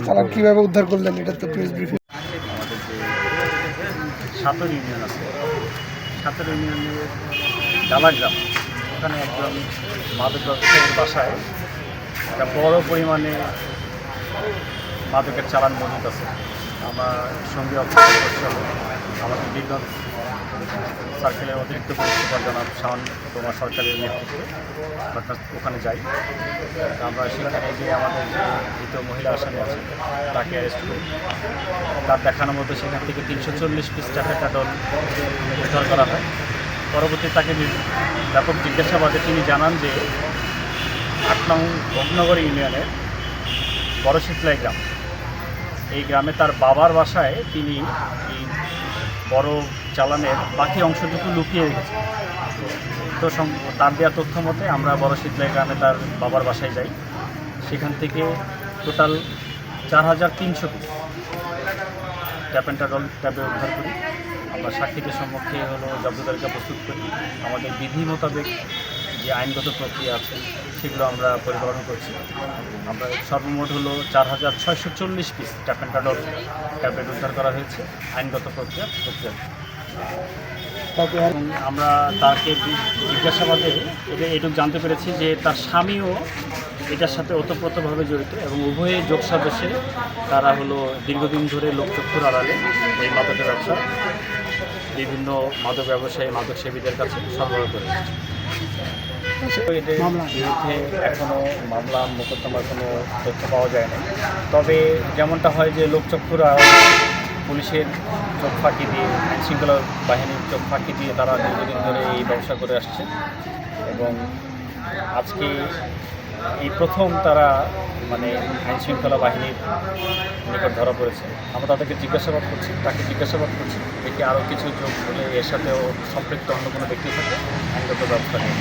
চালান কিভাবে উদ্ধার করলেন, এটা তো প্রেস ব্রিফিং। আমাদের যে সাতর ইউনিয়ন আছে, সাতর ইউনিয়নের ডালাগ্রাম, ওখানে একজন মাদক ব্যবসায়ীর বাসায় একটা বড় পরিমাণে মাদকের চালান মজুদ আছে। আমার সঙ্গে আমাদের বিগত সার্কেলের অতিরিক্ত পুলিশ সুপার জনাব শাওন তোমার সরকারের নেতৃত্বে ওখানে যাই। আমরা সেখানে যে আমাদের যে দ্বিতীয় মহিলা আসামি আছে তাকে অ্যারেস্ট করি। তার দেখানোর মতো সেখান থেকে 340 পিস ট্যাপেটাডল উদ্ধার করা হয়। পরবর্তী তাকে ব্যাপক জিজ্ঞাসাবাদে তিনি জানান যে 8 নং ভোগনগর ইউনিয়নের বড় শীতলাই গ্রাম, এই গ্রামে তার বাবার বাসায় তিনি এই বড় চালানের বাকি অংশটুকু লুকিয়ে রেখেছেন। তো তার দেওয়া তথ্য মতে আমরা বড় শীতলাই গ্রামে তার বাবার বাসায় যাই। সেখান থেকে টোটাল 4300 পিস ট্যাপেন্টাডল ট্যাবলেট উদ্ধার করি। আমরা সাক্ষীদের সম্মুখে জব্দ তালিকা প্রস্তুত করি। আমাদের বিধি মোতাবেক যে আইনগত প্রক্রিয়া আছে সেগুলো আমরা পরিচালনা করছি। আমরা সর্বমোট 4640 পিস ট্যাপেন্টাডল ট্যাবলেট উদ্ধার করা হয়েছে আইনগত প্রক্রিয়া। আমরা তাকে জিজ্ঞাসাবাদে এটুকু জানতে পেরেছি যে তার স্বামীও এটার সাথে ওতপ্রোতভাবে জড়িত এবং উভয়ে যোগ সাজসে তারা দীর্ঘদিন ধরে লোকচক্ষুর আড়ালে এই মাদকের ব্যবসা বিভিন্ন মাদক ব্যবসায়ী মাদক সেবীদের কাছে সরবরাহ করে এসেছে। এদের বিরুদ্ধে এখনও মামলা মোকদ্দমার কোনো তথ্য পাওয়া যায়নি। তবে যেমনটা হয় যে লোকচক্ষুর পুলিশের চোখ ফাঁকি দিয়ে, আইনশৃঙ্খলা বাহিনীর চোখ ফাঁকি দিয়ে তারা দীর্ঘদিন ধরে এই ব্যবসা করে আসছে এবং আজকে এই প্রথম তারা আইনশৃঙ্খলা বাহিনীর নিকট ধরা পড়েছে। আমরা তাদেরকে জিজ্ঞাসাবাদ করছি দেখি আরও কিছু যোগ হলে এর সাথেও সম্পৃক্ত অন্য কোনো ব্যক্তি থাকে আইনগত ব্যবস্থা নিয়ে।